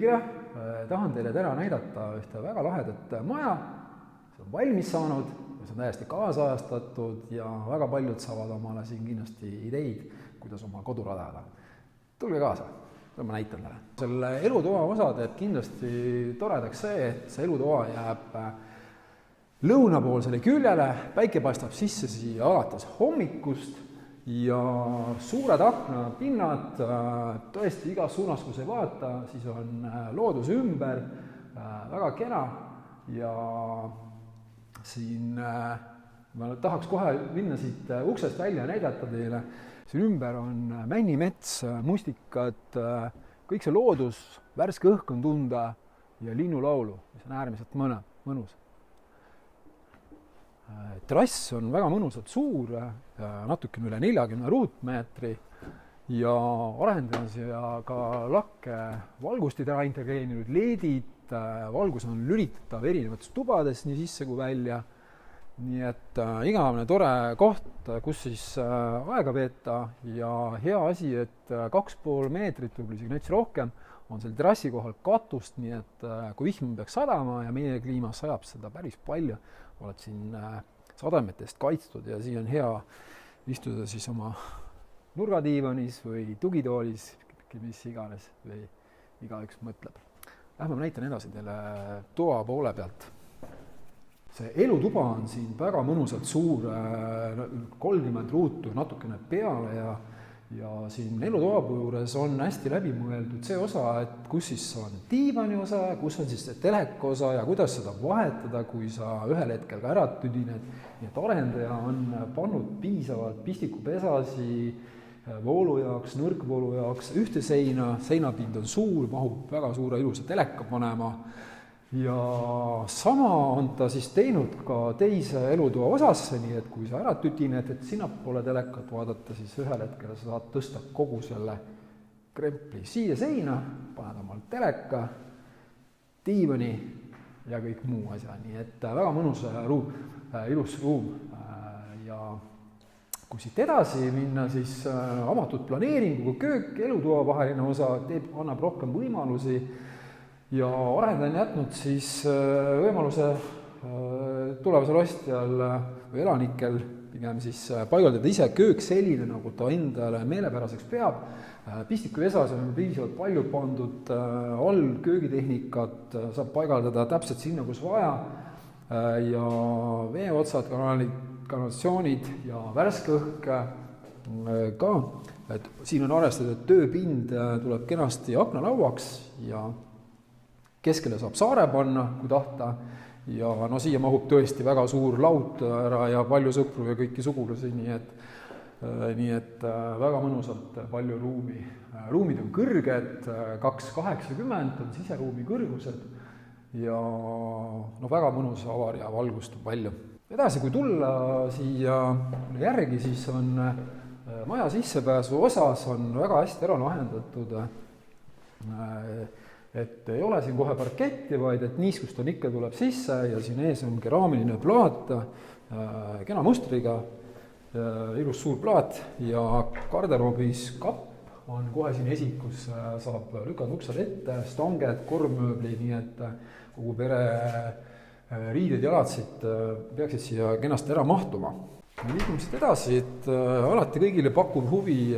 külge, tahan teile täna näidata ühte väga lahedat maja, see on valmis saanud, see on täiesti kaasajastatud ja väga paljud saavad omale siin kindlasti ideid, kuidas oma kodu rajada. Tulge kaasa, ma näitan teile. Selle elutoa osa teeb kindlasti toredaks see, et see elutoa jääb lõunapoolsele küljele, päike paistab sisse siia alates hommikust ja suured aknapinnad, tõesti igas suunas, kus ei vaata, siis on loodus ümber, väga kena ja siin ma tahaks kohe minna siit uksest välja ja näidata teile. Siin ümber on männimets, mustikad, kõik see loodus, värske õhk on tunda ja linnulaulu, mis on äärmiselt mõnus. Terrass on väga mõnusalt suur, natukene üle 40 ruutmeetri ja arendan siia ka lakke valgustid ära integreerinud, LED-id, valgus on lülitatav erinevates tubades nii sisse kui välja. Nii et igavene tore koht, kus siis aega veeta ja hea asi, et 2,5 meetrit, võib-olla isegi näiteks rohkem, on selle terrassi kohal katust, nii et kui vihm peaks sadama ja meie kliimas sajab seda päris palju, oled siin sademetest kaitstud ja siin on hea istuda siis oma nurgadiivanis või tugitoolis, mis iganes või igaüks mõtleb. Lähme näitan edasi teile toa poole pealt. See elutuba on siin väga mõnusalt suur, 30 ruutu natukene peale ja siin elutoa juures on hästi läbi mõeldud see osa, et kus siis on diivani osa, kus on siis see teleka osa ja kuidas seda vahetada, kui sa ühel hetkel ka ära tüdined. Nii et arendaja on pannud piisavalt pistikupesasi voolu jaoks, nõrkvoolu jaoks, ühte seina, seinapind on suur, mahub väga suure ilusa teleka panema. Ja sama on ta siis teinud ka teise elutoa osasse, nii et kui sa ära tütined, et sinnapoole telekat vaadata, siis ühel hetkel sa saad tõsta kogu selle krempli siia seina, paned omal teleka, diivani ja kõik muu asja, nii et väga mõnus ruum, ilus ruum. Ja kui siit edasi minna, siis avatud planeeringuga köök, elutoa vaheline osa annab rohkem võimalusi ja arendan jätnud siis võimaluse tulevasel ostjal või elanikel pigem siis paigaldada ise köök selline, nagu ta endale meelepäraseks peab. Pistikuvesas on piisavalt palju pandud all köögitehnikat, saab paigaldada täpselt sinna, kus vaja ja veeotsad, kanalisatsioonid ja värske õhk ka. Et siin on arvestatud, et tööpind tuleb kenasti aknalauaks ja keskele saab saare panna, kui tahta, ja no siia mahub tõesti väga suur laud ära ja palju sõpru ja kõiki sugulasi, nii et väga mõnusalt palju ruumi. Ruumid on kõrged, 2,80 on siseruumi kõrgused ja no väga mõnus avar ja valgust on palju. Edasi, kui tulla siia järgi, siis on maja sissepääsu osas on väga hästi ära lahendatud, et ei ole siin kohe parketti, vaid et niiskust on ikka tuleb sisse ja siin ees on keraamiline plaat, kena mustriga, ilus suur plaat ja garderoobis kapp on kohe siin esikus, saab lükata uksed ette, stanged, korvmööbli, nii et kogu pere riided ja jalatsid peaksid siia kenasti ära mahtuma. Liigume siit edasi, et alati kõigile pakub huvi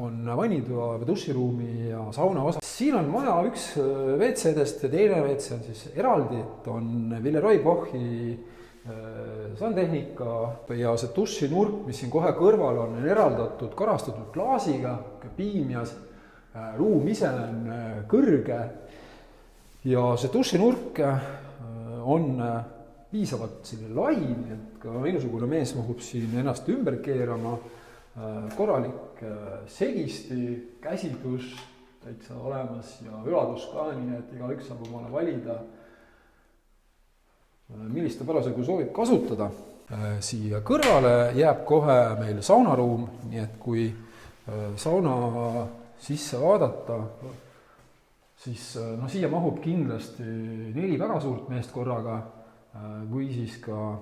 on vannitoa või duširuumi ja sauna osa. Siin on maja üks WC-dest ja teine WC on siis eraldi, et on Villeroy Bochi sandtehnika ja see dušinurk, mis siin kohe kõrval on eraldatud karastatud klaasiga, piimias, ruum ise on kõrge ja see dušinurk on piisavalt selline lai, et ka minusugune mees mahub siin ennast ümber keerama, korralik segisti, käsidus täitsa olemas ja üladus ka, nii et igaüks saab omale valida, millist parasjagu soovib kasutada. Siia kõrvale jääb kohe meil saunaruum, nii et kui sauna sisse vaadata, siis no, siia mahub kindlasti 4 väga suurt meest korraga või siis ka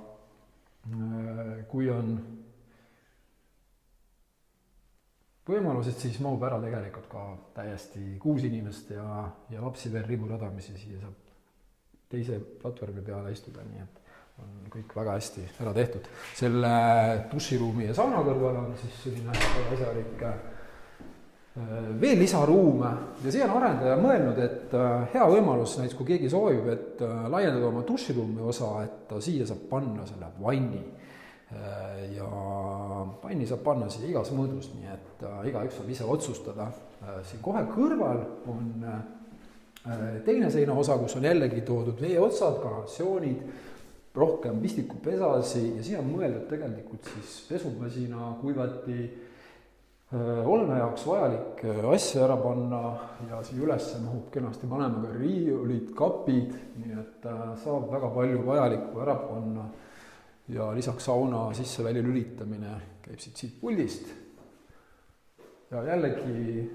kui on võimalused siis mahub ära tegelikult ka täiesti 6 inimest ja lapsi veel riburadamisi, siia saab teise platvormi peale istuda, nii et on kõik väga hästi ära tehtud. Selle duširuumi ja sauna kõrval on siis selline asjalik veel lisaruume ja siia on arendaja mõelnud, et hea võimalus näiteks, kui keegi soovib, et laiendada oma duširuumi osa, et siia saab panna selle vanni ja vanni saab panna siia igas mõõdus, nii et igaüks saab ise otsustada. Siin kohe kõrval on teine seina osa, kus on jällegi toodud veeotsad, kanalisatsioonid, rohkem pistikupesasi ja siia on mõeldud tegelikult siis pesumasina, kuivati olme jaoks vajalik asja ära panna ja siia üles mahub kenasti vanemaga riiulid, kapid, nii et saab väga palju vajalikku ära panna ja lisaks sauna sisse-välja lülitamine käib siit puldist. Ja jällegi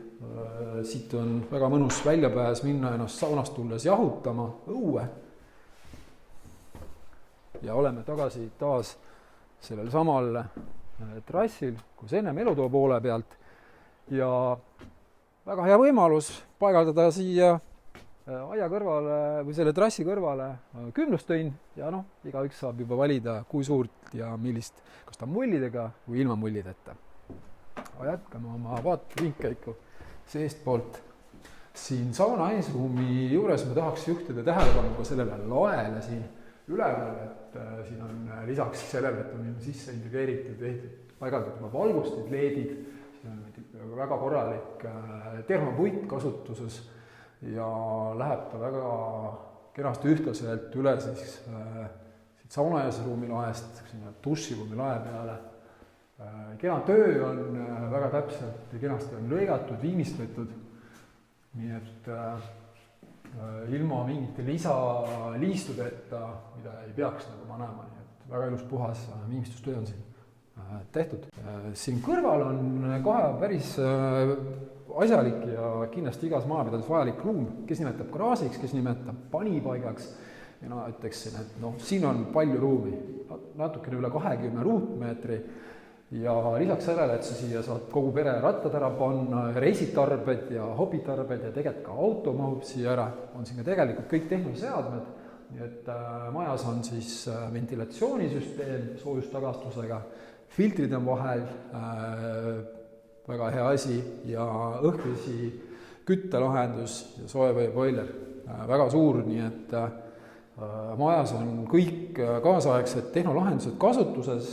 siit on väga mõnus väljapääs minna ennast saunast tulles jahutama õue. Ja oleme tagasi taas sellel samal trassil, kus ennem elutoa poole pealt ja väga hea võimalus paigaldada siia aia kõrvale või selle trassi kõrvale küümlustõnn ja igaüks saab juba valida, kui suurt ja millist, kas ta on mullidega või ilma mullideta. Jätkame oma vaateringkäiku seestpoolt. Siin sauna eesruumi juures me tahaks juhtida tähelepanu ka sellele laele siin üleval, et siin on lisaks sellele, et on sisse integreeritud paigaldatud valgustid, leedid, siin on väga korralik termopuit kasutuses ja läheb ta väga kenasti ühtlaselt üle siis siit sauna eesruumi laest sinna duširuumi lae peale. Kena töö on väga täpselt ja kenasti on lõigatud, viimistletud, nii et ilma mingite lisaliistudeta, mida ei peaks nagu manema, nii et väga ilus puhas viimistlustöö on siin tehtud. Siin kõrval on kohe päris asjalik ja kindlasti igas maapidades vajalik ruum, kes nimetab garaažiks, kes nimetab panipaigaks ja ütleksin, et siin on palju ruumi, natukene üle 20 ruutmeetri ja lisaks sellele, et sa siia saad kogu pere rattad ära panna, reisitarbed ja hobitarbed ja tegelikult ka auto mahub siia ära, on siin ka tegelikult kõik tehnoseadmed, nii et majas on siis ventilatsioonisüsteem soojustagastusega, filtrid on vahel, väga hea asi ja õhkvesi küttelahendus ja soeveepoiler, väga suur, nii et majas on kõik kaasaegsed tehnolahendused kasutuses,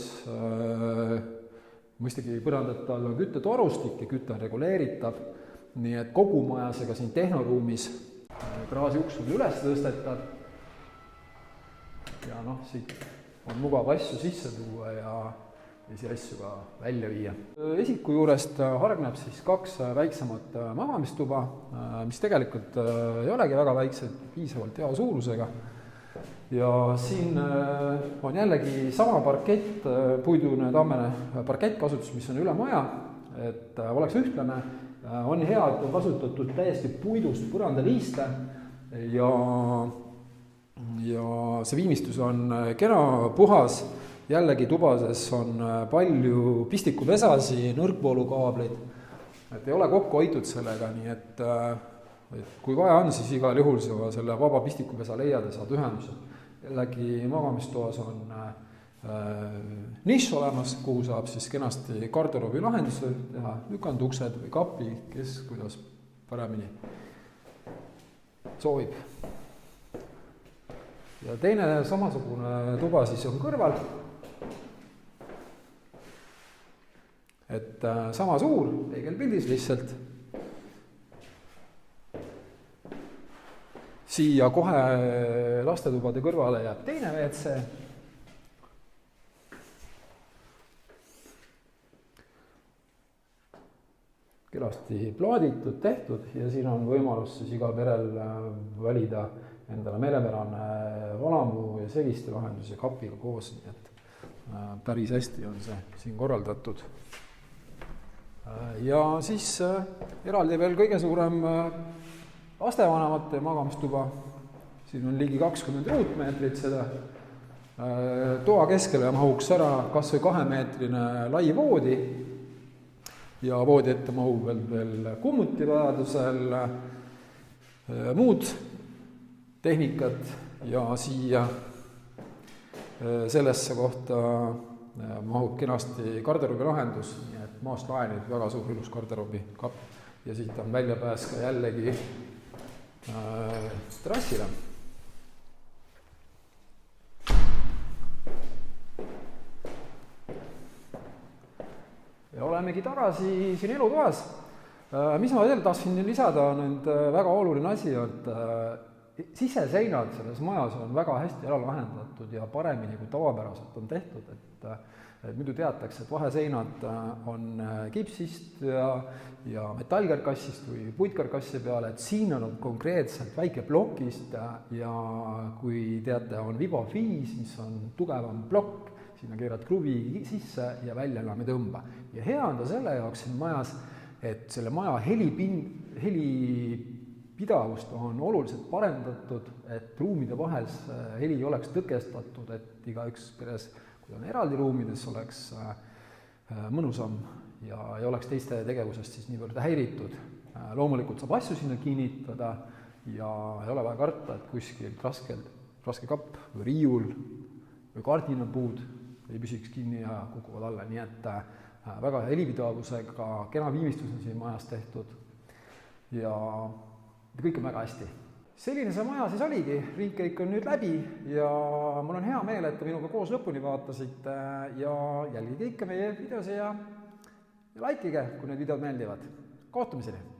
mõistagi põrandat all on küttetorustik ja kütte on reguleeritav, nii et kogu majasega siin tehnoruumis garaaži uks on üles tõstetav ja siit on mugav asju sisse tuua ja asju ka välja viia. Esiku juurest hargneb siis 2 väiksemat magamistuba, mis tegelikult ei olegi väga väiksed, piisavalt hea suurusega. Ja siin on jällegi sama parkett, puidune tammene parkettkasutus, mis on üle maja, et oleks ühtlane, on hea, et on kasutatud täiesti puidust põrandaliiste ja see viimistus on kena puhas, jällegi tubades on palju pistikupesasi, nõrkvoolukaableid, et ei ole kokku hoitud sellega, nii et kui vaja on, siis igal juhul sa selle vaba pistikupesa leiad ja saad ühenduse. Jällegi magamistoas on nišš olemas, kuhu saab siis kenasti garderoobi lahenduse teha, lükanduksed või kapi, kes kuidas paremini soovib. Ja teine samasugune tuba siis on kõrval. Et sama suur, peegelpildis lihtsalt. Siia kohe lastetubade kõrvale jääb teine WC. Kenasti plaaditud, tehtud ja siin on võimalus siis igal perel valida endale meelepärane valamu ja segiste lahendus ja kapiga koos, nii et päris hästi on see siin korraldatud. Ja siis eraldi veel kõige suurem lastevanemate magamistuba, siin on ligi 20 ruutmeetrit seda, toa keskele mahuks ära kas või 2-meetrine lai voodi ja voodi ette mahub veel kummuti vajadusel, muud tehnikat ja siia sellesse kohta mahub kenasti garderoobi lahendus, nii et maast laenib väga suur ilus garderoobi kapp ja siit on väljapääs ka jällegi terrassile. Ja olemegi tagasi siin elutoas. Mis ma veel tahtsin lisada, on nüüd väga oluline asi, et siseseinad selles majas on väga hästi ära lahendatud ja paremini kui tavapäraselt on tehtud, et muidu teatakse, et vaheseinad on kipsist ja metallkarkassist või puitkarkassi peale, et siin on konkreetselt väike plokist ja kui teate, on Vibofiis, mis on tugevam plokk, sinna keerad kruvi sisse ja välja enam ei tõmba. Ja hea on ta selle jaoks siin majas, et selle maja helipidavust on oluliselt parendatud, et ruumide vahel heli oleks tõkestatud, et igaüks peres, kui on eraldi ruumides, oleks mõnusam ja ei oleks teiste tegevusest siis niivõrd häiritud. Loomulikult saab asju sinna kinnitada ja ei ole vaja karta, et kuskilt raske kapp või riiul või kardinapuud ei püsiks kinni ja kukuvad alla, nii et väga helipidavusega kena viimistus on siin majas tehtud ja kõik on väga hästi. Selline see maja siis oligi, ringkäik on nüüd läbi ja mul on hea meel, et te minuga koos lõpuni vaatasite ja jälgige ikka meie videosi ja likeige, kui need videod meeldivad. Kohtumiseni!